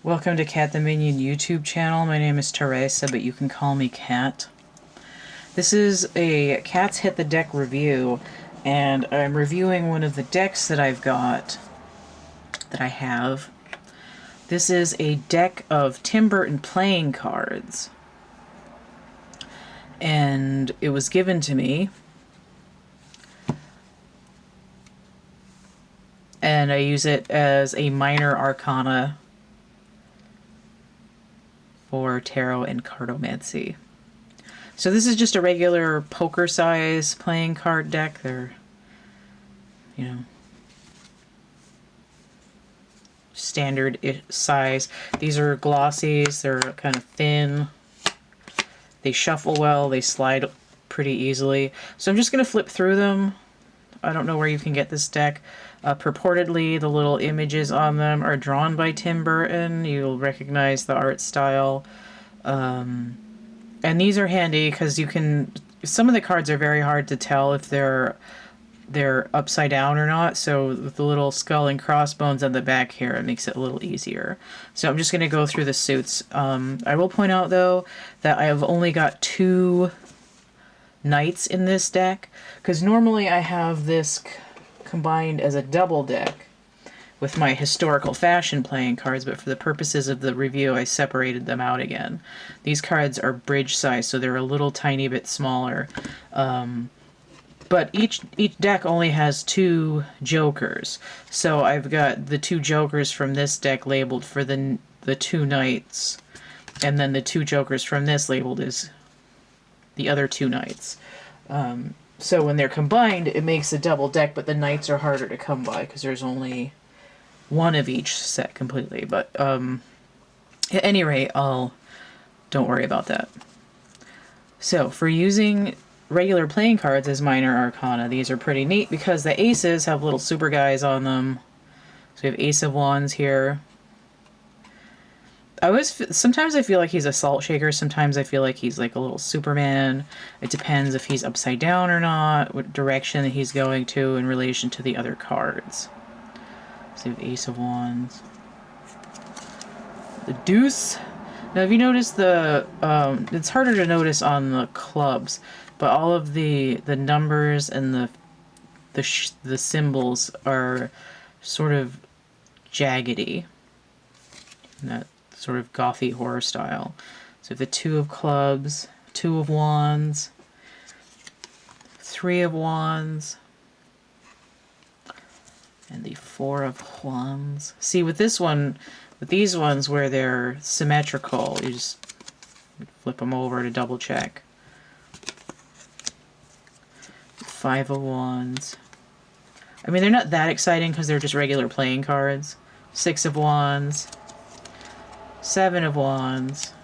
Welcome to CATtheMinion YouTube channel. My name is Teresa, but you can call me Cat. This is a Cats Hit the Deck review, and I'm reviewing one of the decks that I've got, that I have. This is a deck of Tim Burton playing cards, and it was given to me, and I use it as a Minor Arcana for tarot and cartomancy. So this is just a regular poker size playing card deck. They're, you know, standard size. These are glossies. They're kind of thin. They shuffle well. They slide pretty easily. So I'm just going to flip through them. I don't know where you can get this deck. Purportedly, the little images on them are drawn by Tim Burton. You'll recognize the art style. And these are handy because you can... Some of the cards are very hard to tell if they're upside down or not. So with the little skull and crossbones on the back here, it makes it a little easier. So I'm just going to go through the suits. I will point out, though, that I have only got 2 knights in this deck, because normally I have this combined as a double deck with my historical fashion playing cards, but for the purposes of the review I separated them out again. These cards are bridge size, so they're a little tiny bit smaller. But each deck only has 2 jokers, so I've got the 2 jokers from this deck labeled for the 2 knights, and then the 2 jokers from this labeled as the other 2 knights. So when they're combined, it makes a double deck, but the knights are harder to come by because there's only 1 of each set completely. But at any rate, don't worry about that. So for using regular playing cards as Minor Arcana, these are pretty neat because the aces have little super guys on them. So we have Ace of Wands here. Sometimes I feel like he's a salt shaker, sometimes I feel like he's like a little Superman. It depends if he's upside down or not, what direction he's going to in relation to the other cards. So we have Ace of Wands. The Deuce. Now if you notice it's harder to notice on the clubs, but all of the numbers and the symbols are sort of jaggedy. And that sort of gothy horror style. So the 2 of clubs, 2 of wands, 3 of wands, and the 4 of wands. See, with this one, with these ones where they're symmetrical, you just flip them over to double check. 5 of wands. I mean, they're not that exciting because they're just regular playing cards. 6 of wands. 7 of wands,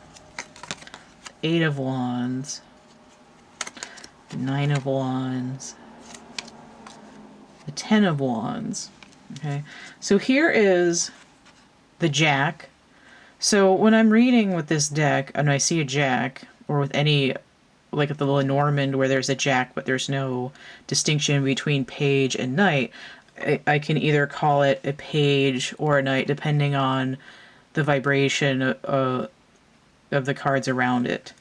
8 of wands, 9 of wands, the 10 of wands. Okay, so here is the Jack. So when I'm reading with this deck and I see a Jack, or with any, like at the Lenormand where there's a Jack but there's no distinction between page and knight, I can either call it a page or a knight depending on the vibration of the cards around it.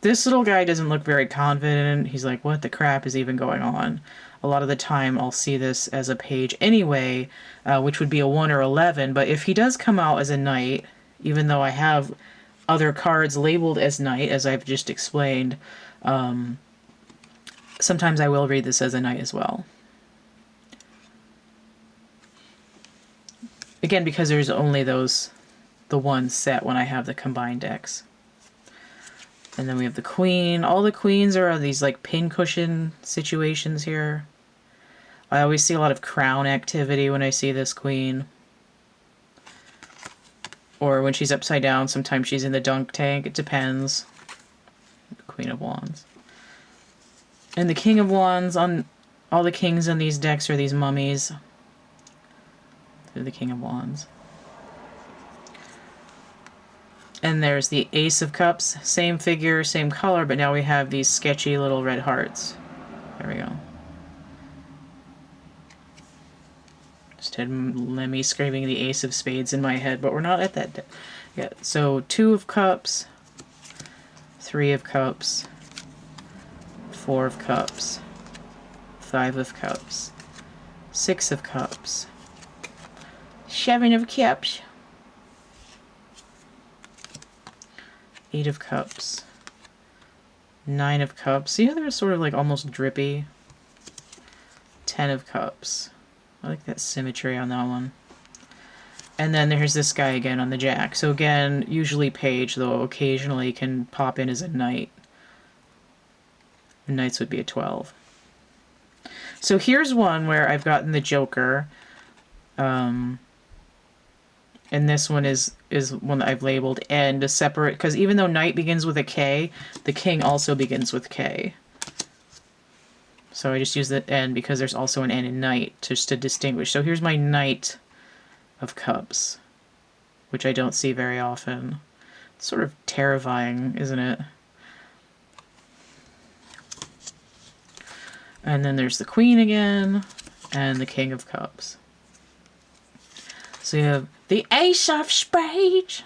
This little guy doesn't look very confident. He's like, what the crap is even going on? A lot of the time I'll see this as a page anyway, which would be a 1 or 11, but if he does come out as a knight, even though I have other cards labeled as knight, as I've just explained, sometimes I will read this as a knight as well. Again, because there's only the one set when I have the combined decks. And then we have the queen. All the queens are these like pincushion situations here. I always see a lot of crown activity when I see this queen. Or when she's upside down, sometimes she's in the dunk tank. It depends. Queen of Wands. And the King of Wands, on all the kings on these decks are these mummies. They're the King of Wands. And there's the Ace of Cups, same figure, same color, but now we have these sketchy little red hearts. There we go. Just had Lemmy screaming the Ace of Spades in my head, but we're not at that. Yeah, so 2 of cups, 3 of cups, 4 of cups, 5 of cups, 6 of cups, 7 of cups, 8 of cups, 9 of cups. See how they're sort of like almost drippy? 10 of cups. I like that symmetry on that one. And then there's this guy again on the jack. So again, usually page, though occasionally can pop in as a knight. And knights would be a 12. So here's one where I've gotten the joker. And this one is one that I've labeled N to separate, because even though knight begins with a K, the king also begins with K. So I just use the N because there's also an N in knight just to distinguish. So here's my knight of cups, which I don't see very often. It's sort of terrifying, isn't it? And then there's the queen again, and the king of cups. So you have the ace of spades.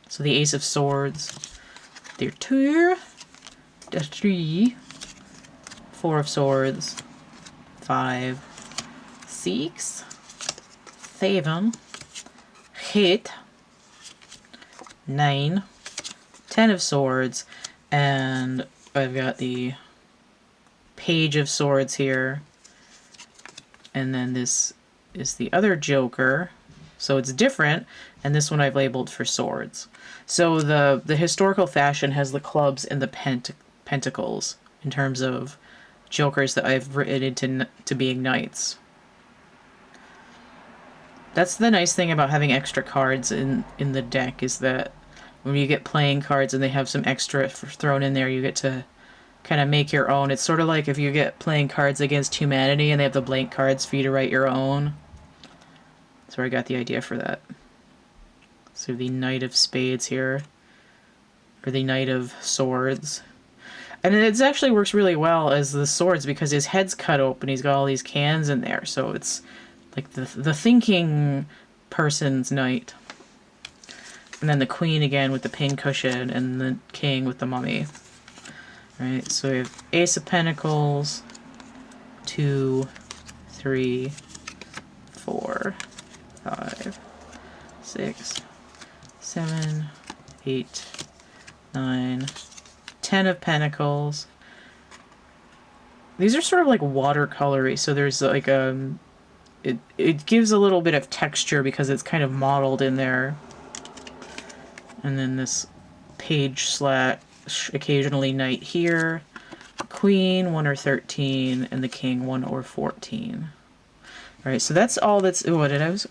So the ace of swords. There 2, the 3, 4 of swords, 5, 6, 7, 8, 9, 10 of swords, and I've got the page of swords here, and then this is the other joker, so it's different, and this one I've labeled for swords. So the historical fashion has the clubs and the pentacles in terms of jokers that I've written into being knights. That's the nice thing about having extra cards in the deck, is that when you get playing cards and they have some extra thrown in there, you get to kind of make your own. It's sort of like if you get playing Cards Against Humanity and they have the blank cards for you to write your own. That's where I got the idea for that. So the Knight of Spades here, or the Knight of Swords. And it actually works really well as the swords because his head's cut open. He's got all these cans in there, so it's like the thinking person's knight. And then the queen again with the pincushion, and the king with the mummy. Right, so we have Ace of Pentacles, 2, 3, 4, 5, 6, 7, 8, 9, 10 of Pentacles. These are sort of like watercolory, so there's like it gives a little bit of texture because it's kind of modeled in there. And then this page slash occasionally knight here, queen 1 or 13, and the king 1 or 14. All right, so that's all that's. What did I was?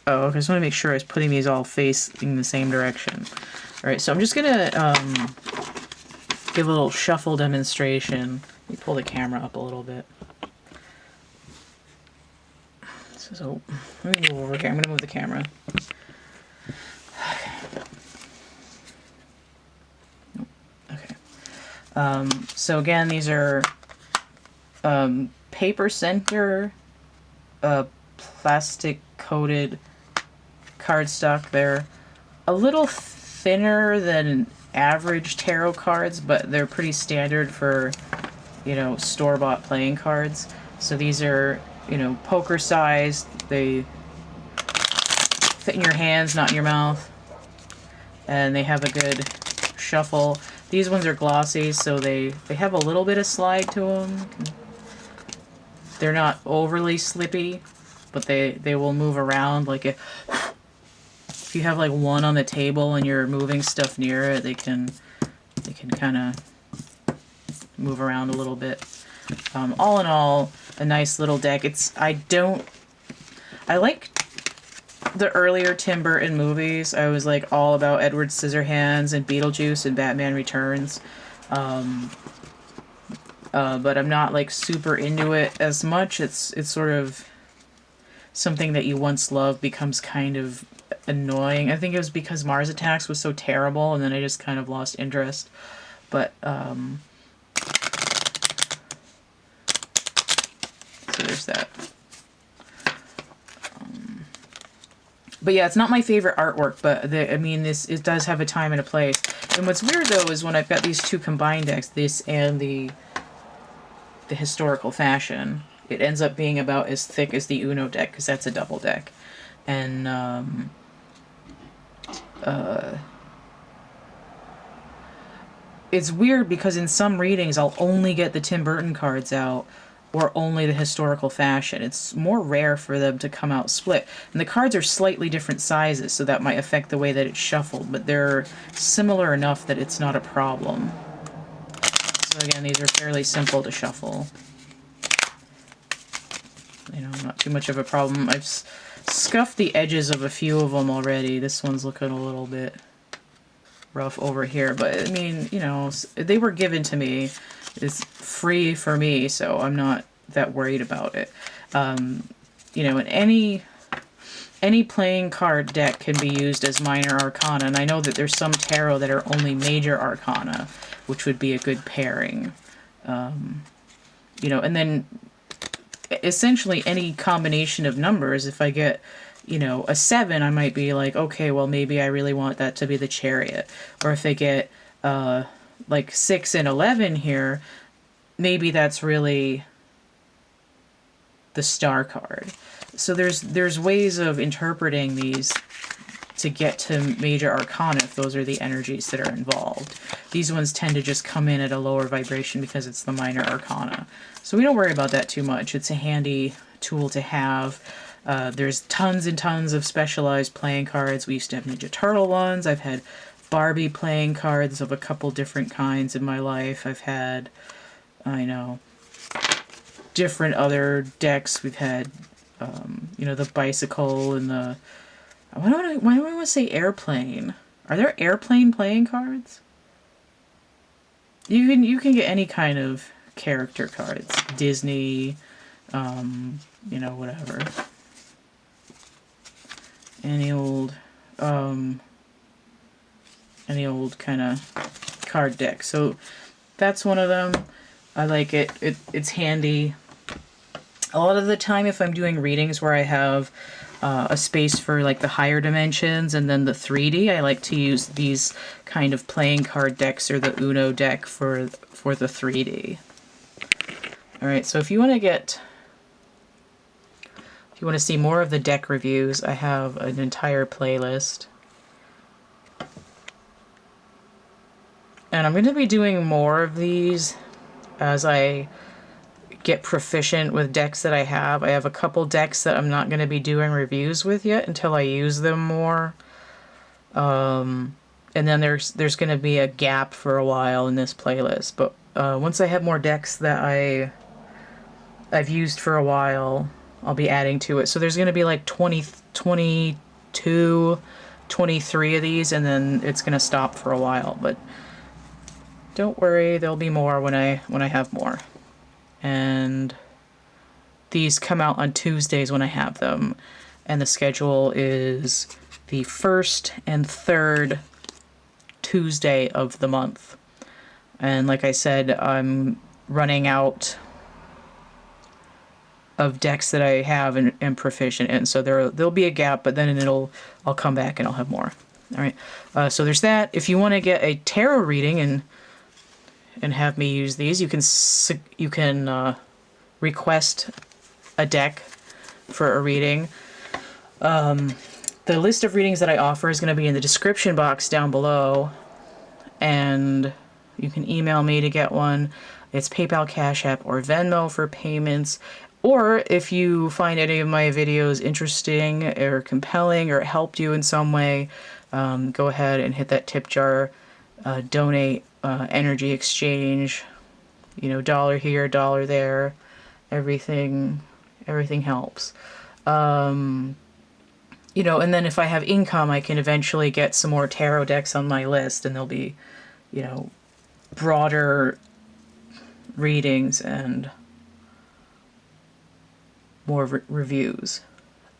Oh, okay. I just want to make sure I was putting these all facing the same direction. All right, so I'm just gonna give a little shuffle demonstration. Let me pull the camera up a little bit. So let me move over here. I'm gonna move the camera. So again, these are paper center, plastic coated cardstock. They're a little thinner than average tarot cards, but they're pretty standard for, you know, store-bought playing cards. So these are, you know, poker sized. They fit in your hands, not in your mouth. And they have a good shuffle. These ones are glossy, so they have a little bit of slide to them. They're not overly slippy, but they will move around. Like if you have like one on the table and you're moving stuff near it, they can kind of move around a little bit. All in all, a nice little deck. I like the earlier Tim Burton movies. I was like all about Edward Scissorhands and Beetlejuice and Batman Returns. But I'm not like super into it as much. It's sort of something that you once loved becomes kind of annoying. I think it was because Mars Attacks was so terrible, and then I just kind of lost interest. But so there's that. But yeah, it's not my favorite artwork, but I mean, it does have a time and a place. And what's weird though is when I've got these two combined decks, this and the historical fashion, it ends up being about as thick as the Uno deck, because that's a double deck. And it's weird because in some readings I'll only get the Tim Burton cards out or only the historical fashion. It's more rare for them to come out split. And the cards are slightly different sizes, so that might affect the way that it's shuffled, but they're similar enough that it's not a problem. So again, these are fairly simple to shuffle. You know, not too much of a problem. I've scuffed the edges of a few of them already. This one's looking a little bit rough over here, but I mean, you know, they were given to me. It's free for me, so I'm not that worried about it. You know, and any playing card deck can be used as Minor Arcana, and I know that there's some tarot that are only Major Arcana, which would be a good pairing. You know, and then essentially any combination of numbers, if I get, you know, a 7, I might be like, okay, well, maybe I really want that to be the Chariot. Or if I get like 6 and 11 here, maybe that's really the Star card. So there's ways of interpreting these to get to Major Arcana if those are the energies that are involved. These ones tend to just come in at a lower vibration because it's the Minor Arcana. So we don't worry about that too much. It's a handy tool to have. There's tons and tons of specialized playing cards. We used to have Ninja Turtle ones. I've had Barbie playing cards of a couple different kinds in my life. I've had, I know, different other decks. We've had, you know, the bicycle and the... Why do I want to say airplane? Are there airplane playing cards? You can get any kind of character cards. Disney, you know, whatever. Any old kind of card deck. So that's one of them. I like it. It's handy. A lot of the time if I'm doing readings where I have a space for like the higher dimensions and then the 3D, I like to use these kind of playing card decks or the Uno deck for the 3D. Alright, so if you want to see more of the deck reviews, I have an entire playlist. And I'm going to be doing more of these as I get proficient with decks that I have. I have a couple decks that I'm not going to be doing reviews with yet until I use them more. And then there's going to be a gap for a while in this playlist. But once I have more decks that I've used for a while, I'll be adding to it. So there's going to be like 22, 23 of these, and then it's going to stop for a while. But don't worry, there'll be more when I have more. And these come out on Tuesdays when I have them. And the schedule is the first and third Tuesday of the month. And like I said, I'm running out of decks that I have and am proficient in. So there'll be a gap, but then I'll come back and I'll have more. All right. So there's that. If you want to get a tarot reading and have me use these, you can request a deck for a reading. The list of readings that I offer is going to be in the description box down below, and you can email me to get one. It's PayPal, Cash App, or Venmo for payments. Or if you find any of my videos interesting or compelling or it helped you in some way, go ahead and hit that tip jar, donate, energy exchange, you know, $1 here, $1 there, everything helps. You know, and then if I have income, I can eventually get some more tarot decks on my list, and there'll be, you know, broader readings and more reviews.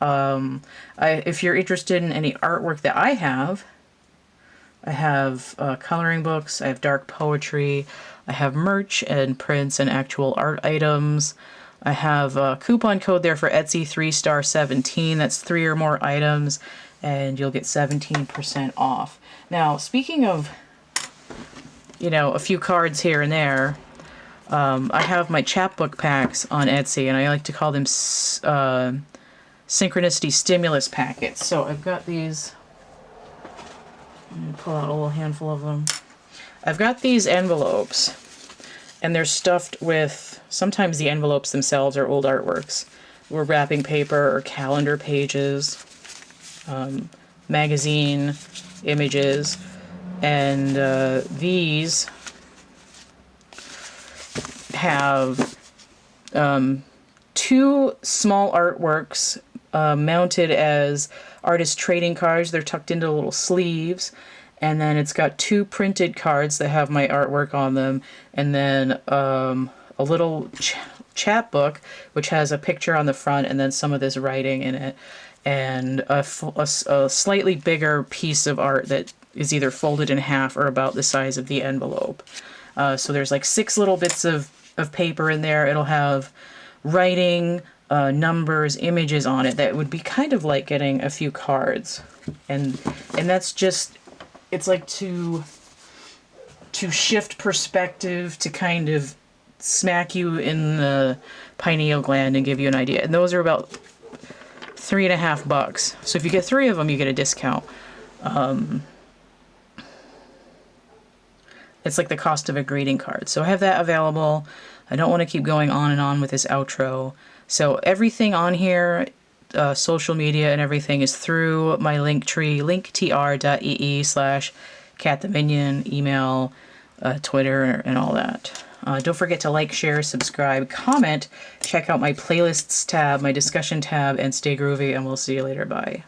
If you're interested in any artwork that I have coloring books, I have dark poetry, I have merch and prints and actual art items. I have a coupon code there for Etsy 3star17. That's 3 or more items, and you'll get 17% off. Now, speaking of, you know, a few cards here and there, I have my chapbook packs on Etsy, and I like to call them synchronicity stimulus packets. So I've got these. I'm going to pull out a little handful of them. I've got these envelopes, and they're stuffed with, sometimes the envelopes themselves are old artworks, or wrapping paper or calendar pages, magazine images, and these have 2 small artworks mounted as artist trading cards. They're tucked into little sleeves, and then it's got 2 printed cards that have my artwork on them, and then a little chapbook which has a picture on the front and then some of this writing in it, and a slightly bigger piece of art that is either folded in half or about the size of the envelope. So there's like 6 little bits of paper in there. It'll have writing, numbers, images on it that would be kind of like getting a few cards. And that's just, it's like to shift perspective, to kind of smack you in the pineal gland and give you an idea. And those are about $3.50. So if you get 3 of them, you get a discount. It's like the cost of a greeting card. So I have that available. I don't want to keep going on and on with this outro. So everything on here, social media and everything, is through my link tree, linktr.ee/CATtheMinion, email, Twitter, and all that. Don't forget to like, share, subscribe, comment, check out my playlists tab, my discussion tab, and stay groovy, and we'll see you later. Bye.